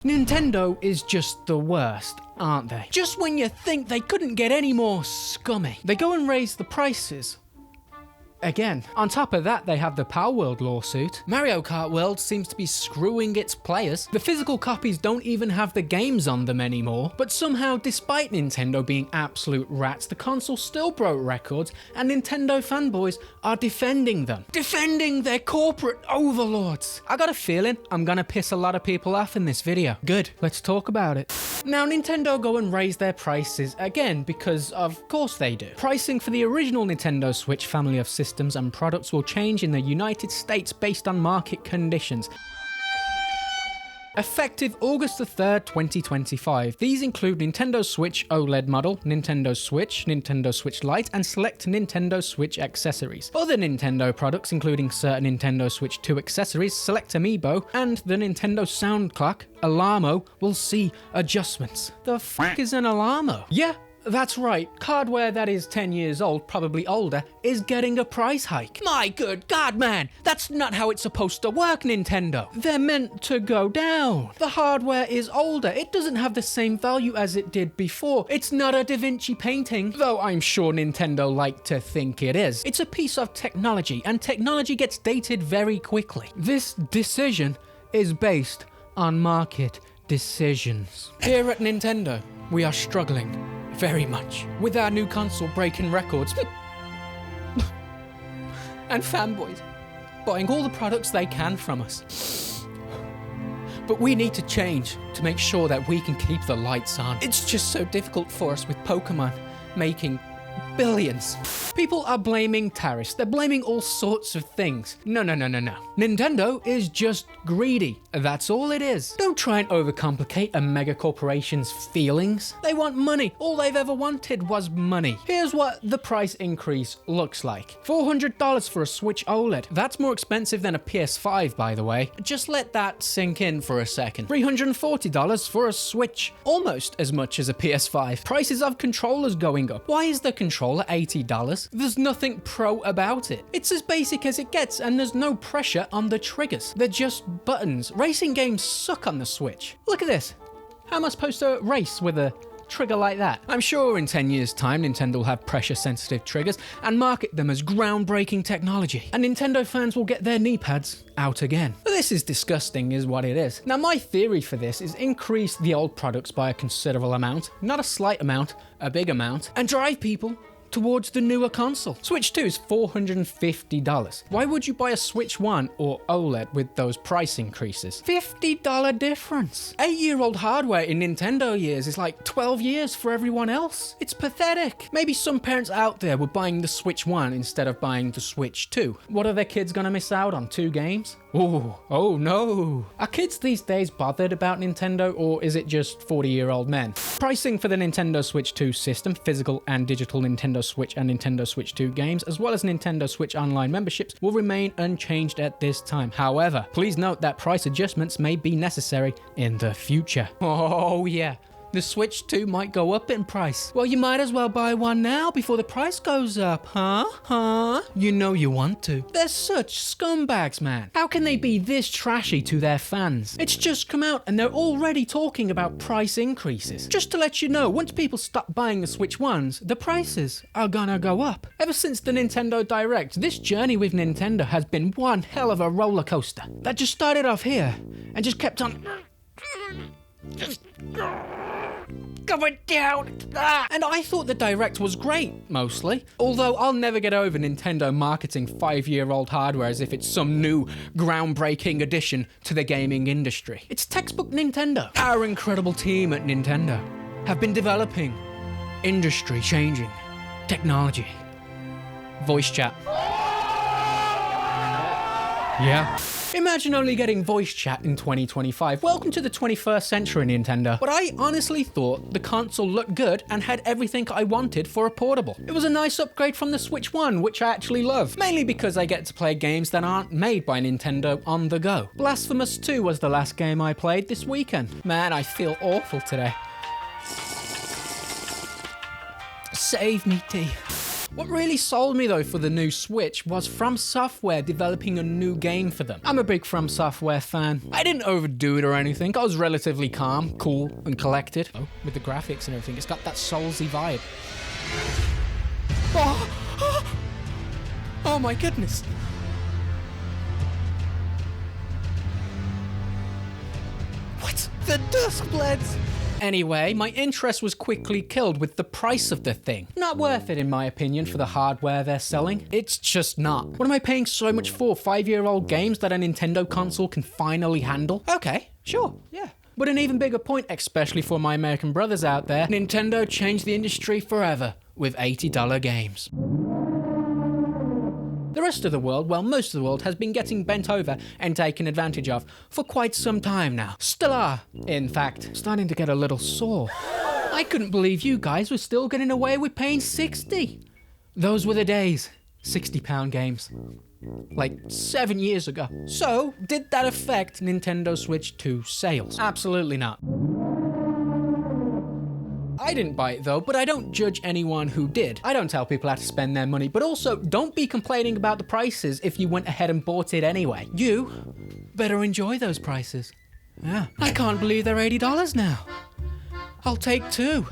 Nintendo is just the worst, aren't they? Just when you think they couldn't get any more scummy, they go and raise the prices. Again. On top of that, they have the Palworld lawsuit. Mario Kart World seems to be screwing its players. The physical copies don't even have the games on them anymore. But somehow, despite Nintendo being absolute rats, the console still broke records, and Nintendo fanboys are defending them. Defending their corporate overlords. I got a feeling I'm gonna piss a lot of people off in this video. Good, let's talk about it. Now, Nintendo go and raise their prices again because of course they do. Pricing for the original Nintendo Switch family of systems and products will change in the United States based on market conditions. Effective August the 3rd, 2025. These include Nintendo Switch OLED model, Nintendo Switch Lite, and select Nintendo Switch accessories. Other Nintendo products, including certain Nintendo Switch 2 accessories, select Amiibo, and the Nintendo sound clock, Alamo, will see adjustments. The f*** is an Alamo? Yeah, that's right, hardware that is 10 years old, probably older, is getting a price hike. My good God, man, that's not how it's supposed to work, Nintendo. They're meant to go down. The hardware is older. It doesn't have the same value as it did before. It's not a Da Vinci painting, though I'm sure Nintendo like to think it is. It's a piece of technology, and technology gets dated very quickly. This decision is based on market decisions. Here at Nintendo, we are struggling very much with our new console breaking records and fanboys buying all the products they can from us. But we need to change to make sure that we can keep the lights on. It's just so difficult for us with Pokémon making billions. People are blaming tariffs. They're blaming all sorts of things. No. Nintendo is just greedy. That's all it is. Don't try and overcomplicate a mega corporation's feelings. They want money. All they've ever wanted was money. Here's what the price increase looks like. $400 for a Switch OLED. That's more expensive than a PS5, by the way. Just let that sink in for a second. $340 for a Switch. Almost as much as a PS5. Prices of controllers going up. Why is the controller $80? There's nothing pro about it. It's as basic as it gets, and there's no pressure on the triggers. They're just buttons. Racing games suck on the Switch. Look at this. How am I supposed to race with a trigger like that? I'm sure in 10 years' time, Nintendo will have pressure-sensitive triggers and market them as groundbreaking technology. And Nintendo fans will get their knee pads out again. This is disgusting, is what it is. Now, my theory for this is increase the old products by a considerable amount, not a slight amount, a big amount, and drive people towards the newer console. Switch 2 is $450. Why would you buy a Switch 1 or OLED with those price increases? $50 difference. 8-year-old hardware in Nintendo years is like 12 years for everyone else. It's pathetic. Maybe some parents out there were buying the Switch 1 instead of buying the Switch 2. What are their kids gonna miss out on? 2 games? Oh no. Are kids these days bothered about Nintendo, or is it just 40-year-old men? Pricing for the Nintendo Switch 2 system, physical and digital Nintendo Switch and Nintendo Switch 2 games, as well as Nintendo Switch Online memberships, will remain unchanged at this time. However, please note that price adjustments may be necessary in the future. Oh yeah. The Switch 2 might go up in price. Well, you might as well buy one now before the price goes up, huh? You know you want to. They're such scumbags, man. How can they be this trashy to their fans? It's just come out and they're already talking about price increases. Just to let you know, once people stop buying the Switch 1s, the prices are gonna go up. Ever since the Nintendo Direct, this journey with Nintendo has been one hell of a roller coaster that just started off here and just kept on going down. And I thought the Direct was great, mostly. Although I'll never get over Nintendo marketing 5-year-old hardware as if it's some new groundbreaking addition to the gaming industry. It's textbook Nintendo. Our incredible team at Nintendo have been developing industry-changing technology. Voice chat. Yeah. Imagine only getting voice chat in 2025. Welcome to the 21st century, Nintendo. But I honestly thought the console looked good and had everything I wanted for a portable. It was a nice upgrade from the Switch 1, which I actually love. Mainly because I get to play games that aren't made by Nintendo on the go. Blasphemous 2 was the last game I played this weekend. Man, I feel awful today. Save me, T. What really sold me though for the new Switch was From Software developing a new game for them. I'm a big From Software fan. I didn't overdo it or anything. I was relatively calm, cool, and collected. Oh, with the graphics and everything, it's got that Soulsy vibe. Oh my goodness. What? The Duskblades! Anyway, my interest was quickly killed with the price of the thing. Not worth it in my opinion for the hardware they're selling. It's just not. What am I paying so much for? 5-year-old games that a Nintendo console can finally handle? Okay, sure, yeah. But an even bigger point, especially for my American brothers out there, Nintendo changed the industry forever with $80 games. The rest of the world, well, most of the world, has been getting bent over and taken advantage of for quite some time now. Still are, in fact, starting to get a little sore. I couldn't believe you guys were still getting away with paying $60. Those were the days. £60 games. Like 7 years ago. So, did that affect Nintendo Switch 2 sales? Absolutely not. I didn't buy it though, but I don't judge anyone who did. I don't tell people how to spend their money, but also don't be complaining about the prices if you went ahead and bought it anyway. You better enjoy those prices. Yeah. I can't believe they're $80 now. I'll take 2.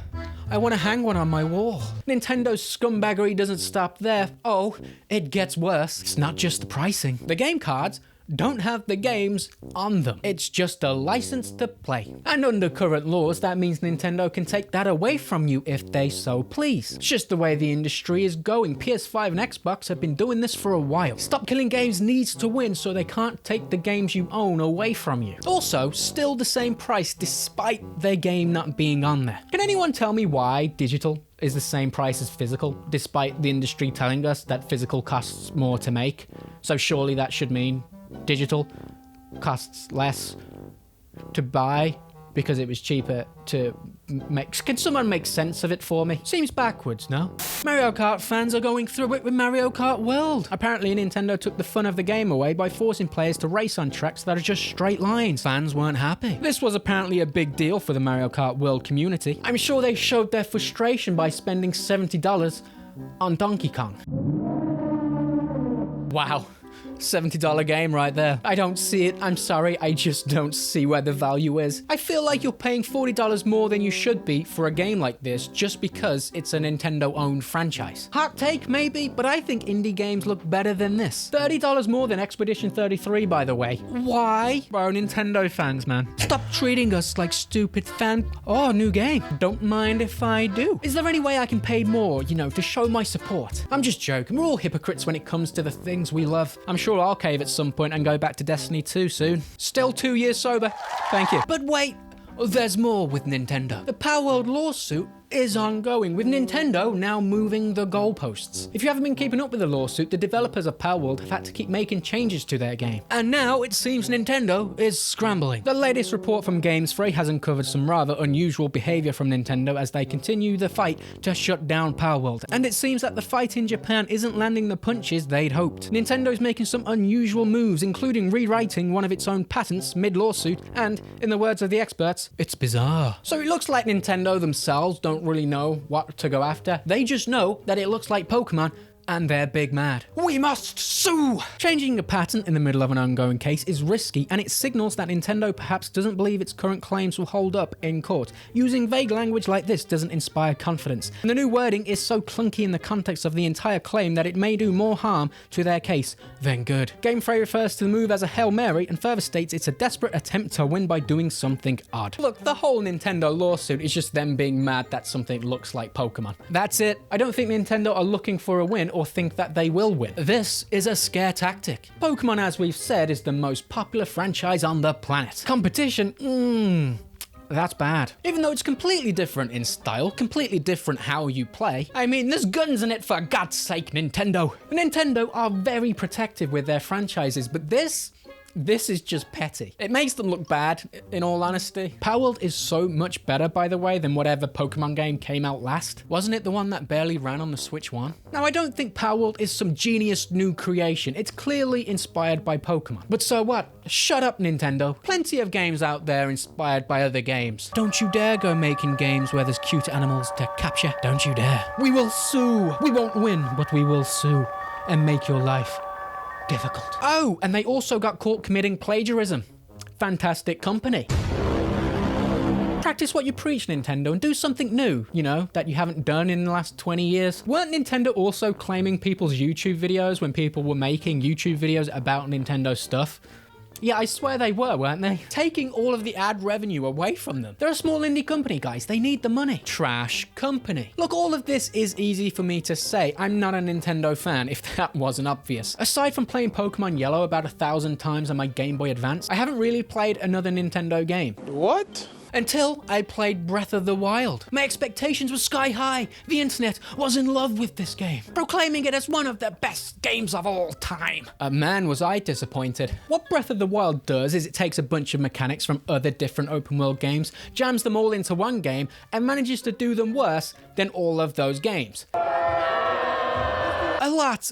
I want to hang one on my wall. Nintendo's scumbaggery doesn't stop there. Oh, it gets worse. It's not just the pricing. The game cards don't have the games on them. It's just a license to play. And under current laws, that means Nintendo can take that away from you if they so please. It's just the way the industry is going. PS5 and Xbox have been doing this for a while. Stop Killing Games needs to win so they can't take the games you own away from you. Also, still the same price despite their game not being on there. Can anyone tell me why digital is the same price as physical, despite the industry telling us that physical costs more to make? So surely that should mean digital costs less to buy because it was cheaper to make. Can someone make sense of it for me? Seems backwards, no? Mario Kart fans are going through it with Mario Kart World. Apparently Nintendo took the fun of the game away by forcing players to race on tracks that are just straight lines. Fans weren't happy. This was apparently a big deal for the Mario Kart World community. I'm sure they showed their frustration by spending $70 on Donkey Kong. Wow. $70 game right there. I don't see it. I'm sorry. I just don't see where the value is. I feel like you're paying $40 more than you should be for a game like this just because it's a Nintendo-owned franchise. Hot take, maybe, but I think indie games look better than this. $30 more than Expedition 33, by the way. Why? Bro, Nintendo fans, man. Stop treating us like stupid fan. Oh, new game. Don't mind if I do. Is there any way I can pay more, to show my support? I'm just joking. We're all hypocrites when it comes to the things we love. I'm sure I'll cave at some point and go back to Destiny 2 soon. Still 2 years sober. Thank you. But wait, there's more with Nintendo. The Palworld lawsuit is ongoing, with Nintendo now moving the goalposts. If you haven't been keeping up with the lawsuit, the developers of Palworld have had to keep making changes to their game. And now it seems Nintendo is scrambling. The latest report from GamesFree has uncovered some rather unusual behavior from Nintendo as they continue the fight to shut down Palworld. And it seems that the fight in Japan isn't landing the punches they'd hoped. Nintendo is making some unusual moves, including rewriting one of its own patents mid-lawsuit, and, in the words of the experts, it's bizarre. So it looks like Nintendo themselves don't really know what to go after. They just know that it looks like Pokémon and they're big mad. We must sue! Changing a patent in the middle of an ongoing case is risky, and it signals that Nintendo perhaps doesn't believe its current claims will hold up in court. Using vague language like this doesn't inspire confidence, and the new wording is so clunky in the context of the entire claim that it may do more harm to their case than good. GameFree refers to the move as a Hail Mary and further states it's a desperate attempt to win by doing something odd. Look, the whole Nintendo lawsuit is just them being mad that something looks like Pokémon. That's it. I don't think Nintendo are looking for a win or think that they will win. This is a scare tactic. Pokémon, as we've said, is the most popular franchise on the planet. Competition, that's bad. Even though it's completely different in style, completely different how you play. I mean, there's guns in it, for God's sake, Nintendo. Nintendo are very protective with their franchises, but this This is just petty. It makes them look bad, in all honesty. Palworld is so much better, by the way, than whatever Pokemon game came out last. Wasn't it the one that barely ran on the Switch 1? Now, I don't think Palworld is some genius new creation. It's clearly inspired by Pokemon. But so what? Shut up, Nintendo. Plenty of games out there inspired by other games. Don't you dare go making games where there's cute animals to capture. Don't you dare. We will sue. We won't win, but we will sue and make your life difficult. Oh, and they also got caught committing plagiarism. Fantastic company. Practice what you preach, Nintendo, and do something new, you know, that you haven't done in the last 20 years. Weren't Nintendo also claiming people's YouTube videos when people were making YouTube videos about Nintendo stuff? Yeah, I swear they were, weren't they? Taking all of the ad revenue away from them. They're a small indie company, guys. They need the money. Trash company. Look, all of this is easy for me to say. I'm not a Nintendo fan, if that wasn't obvious. Aside from playing Pokemon Yellow about 1,000 times on my Game Boy Advance, I haven't really played another Nintendo game. What? Until I played Breath of the Wild. My expectations were sky high. The internet was in love with this game, proclaiming it as one of the best games of all time. Man, was I disappointed. What Breath of the Wild does is it takes a bunch of mechanics from other different open world games, jams them all into one game, and manages to do them worse than all of those games.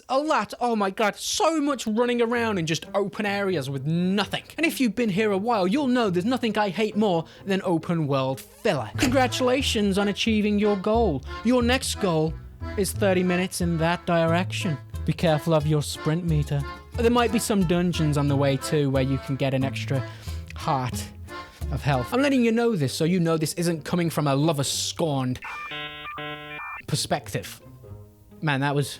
A lot, oh my god, so much running around in just open areas with nothing. And if you've been here a while, you'll know there's nothing I hate more than open world filler. Congratulations on achieving your goal. Your next goal is 30 minutes in that direction. Be careful of your sprint meter. There might be some dungeons on the way too where you can get an extra heart of health. I'm letting you know this so you know this isn't coming from a lover-scorned perspective. Man, that was...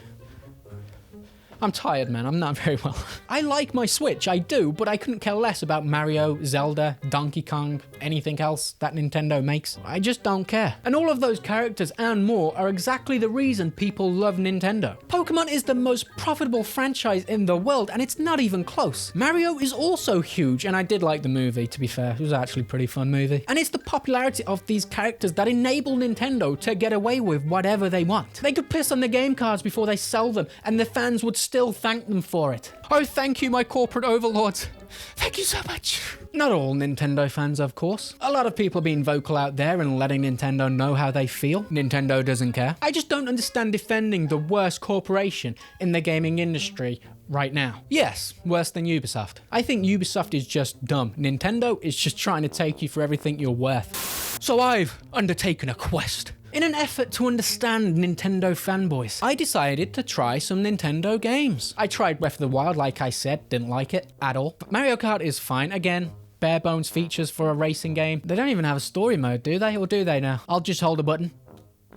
I'm tired, man. I'm not very well. I like my Switch, I do, but I couldn't care less about Mario, Zelda, Donkey Kong, anything else that Nintendo makes. I just don't care. And all of those characters and more are exactly the reason people love Nintendo. Pokemon is the most profitable franchise in the world, and it's not even close. Mario is also huge, and I did like the movie, to be fair. It was actually a pretty fun movie. And it's the popularity of these characters that enable Nintendo to get away with whatever they want. They could piss on the game cards before they sell them, and the fans would still thank them for it. Oh, thank you, my corporate overlords. Thank you so much. Not all Nintendo fans, of course. A lot of people being vocal out there and letting Nintendo know how they feel. Nintendo doesn't care. I just don't understand defending the worst corporation in the gaming industry right now. Yes, worse than Ubisoft. I think Ubisoft is just dumb. Nintendo is just trying to take you for everything you're worth. So I've undertaken a quest. In an effort to understand Nintendo fanboys, I decided to try some Nintendo games. I tried Breath of the Wild, like I said, didn't like it at all. Mario Kart is fine, again, bare bones features for a racing game. They don't even have a story mode, do they? Or do they now? I'll just hold a button.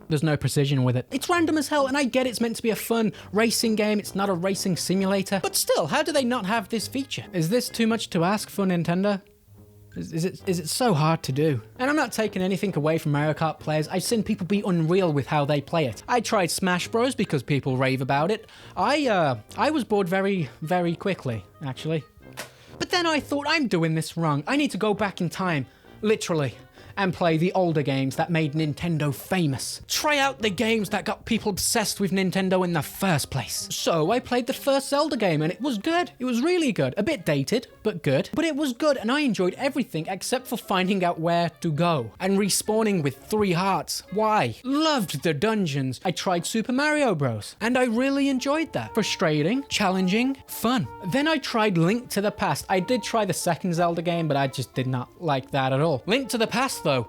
There's no precision with it. It's random as hell, and I get it's meant to be a fun racing game. It's not a racing simulator. But still, how do they not have this feature? Is this too much to ask for Nintendo? Is it so hard to do? And I'm not taking anything away from Mario Kart players. I've seen people be unreal with how they play it. I tried Smash Bros because people rave about it. I was bored very, very quickly, actually. But then I thought, I'm doing this wrong. I need to go back in time, literally, and play the older games that made Nintendo famous. Try out the games that got people obsessed with Nintendo in the first place. So I played the first Zelda game and it was good. It was really good. A bit dated, but good. But it was good and I enjoyed everything except for finding out where to go and respawning with 3 hearts. Why? Loved the dungeons. I tried Super Mario Bros. And I really enjoyed that. Frustrating, challenging, fun. Then I tried Link to the Past. I did try the second Zelda game, but I just did not like that at all. Link to the Past though,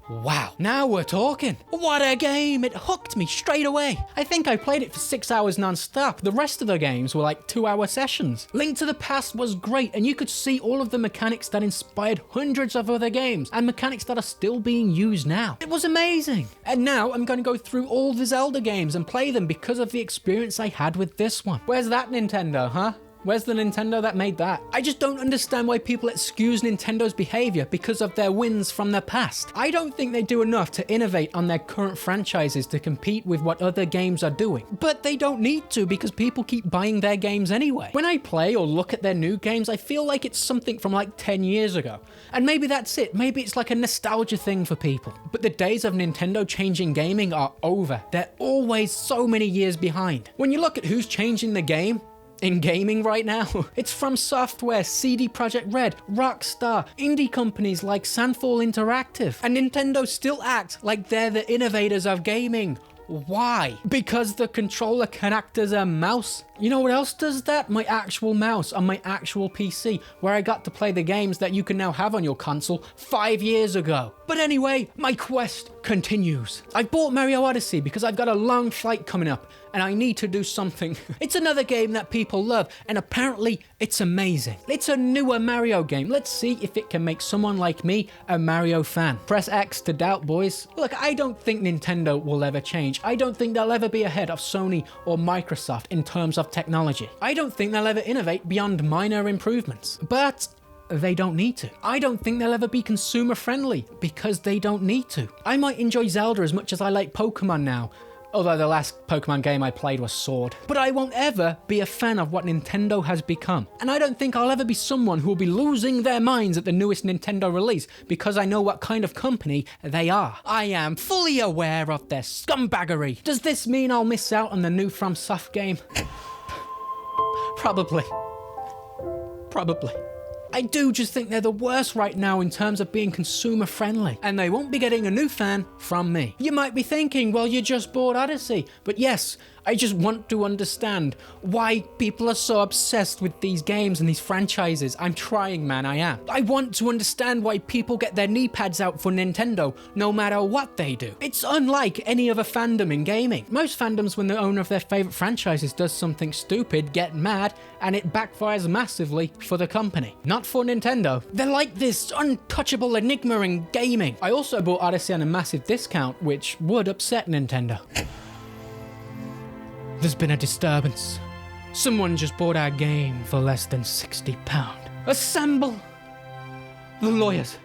wow, now we're talking. What a game, it hooked me straight away. I think I played it for 6 hours non-stop. The rest of the games were like 2-hour sessions. Link to the Past was great, and you could see all of the mechanics that inspired hundreds of other games, and mechanics that are still being used now. It was amazing. And now I'm going to go through all the Zelda games and play them because of the experience I had with this one. Where's that Nintendo, huh? Where's the Nintendo that made that? I just don't understand why people excuse Nintendo's behavior because of their wins from the past. I don't think they do enough to innovate on their current franchises to compete with what other games are doing. But they don't need to because people keep buying their games anyway. When I play or look at their new games, I feel like it's something from like 10 years ago. And maybe that's it. Maybe it's like a nostalgia thing for people. But the days of Nintendo changing gaming are over. They're always so many years behind. When you look at who's changing the game, in gaming right now. It's From Software, CD Projekt Red, Rockstar, indie companies like Sandfall Interactive, and Nintendo still act like they're the innovators of gaming. Why? Because the controller can act as a mouse? You know what else does that? My actual mouse on my actual PC, where I got to play the games that you can now have on your console 5 years ago. But anyway, my quest continues. I bought Mario Odyssey because I've got a long flight coming up and I need to do something. It's another game that people love and apparently it's amazing. It's a newer Mario game. Let's see if it can make someone like me a Mario fan. Press X to doubt, boys. Look, I don't think Nintendo will ever change. I don't think they'll ever be ahead of Sony or Microsoft in terms of technology. I don't think they'll ever innovate beyond minor improvements. But they don't need to. I don't think they'll ever be consumer friendly because they don't need to. I might enjoy Zelda as much as I like Pokémon now, although the last Pokémon game I played was Sword. But I won't ever be a fan of what Nintendo has become. And I don't think I'll ever be someone who will be losing their minds at the newest Nintendo release because I know what kind of company they are. I am fully aware of their scumbaggery. Does this mean I'll miss out on the new From Soft game? Probably. I do just think they're the worst right now in terms of being consumer friendly, and they won't be getting a new fan from me. You might be thinking, well, you just bought Odyssey, but yes, I just want to understand why people are so obsessed with these games and these franchises. I'm trying, man, I am. I want to understand why people get their knee pads out for Nintendo no matter what they do. It's unlike any other fandom in gaming. Most fandoms, when the owner of their favorite franchises does something stupid, get mad, and it backfires massively for the company. Not for Nintendo. They're like this untouchable enigma in gaming. I also bought Odyssey on a massive discount, which would upset Nintendo. There's been a disturbance. Someone just bought our game for less than £60. Assemble the lawyers.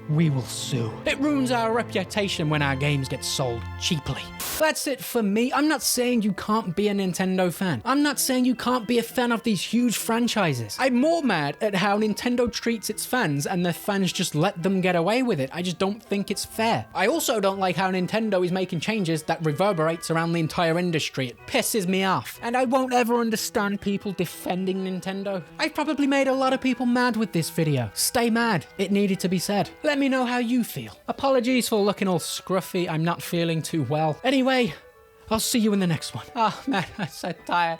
We will sue. It ruins our reputation when our games get sold cheaply. That's it for me. I'm not saying you can't be a Nintendo fan. I'm not saying you can't be a fan of these huge franchises. I'm more mad at how Nintendo treats its fans and their fans just let them get away with it. I just don't think it's fair. I also don't like how Nintendo is making changes that reverberates around the entire industry. It pisses me off. And I won't ever understand people defending Nintendo. I've probably made a lot of people mad with this video. Stay mad. It needed to be said. Let me know how you feel. Apologies for looking all scruffy. I'm not feeling too well. Anyway, I'll see you in the next one. Oh man, I'm so tired.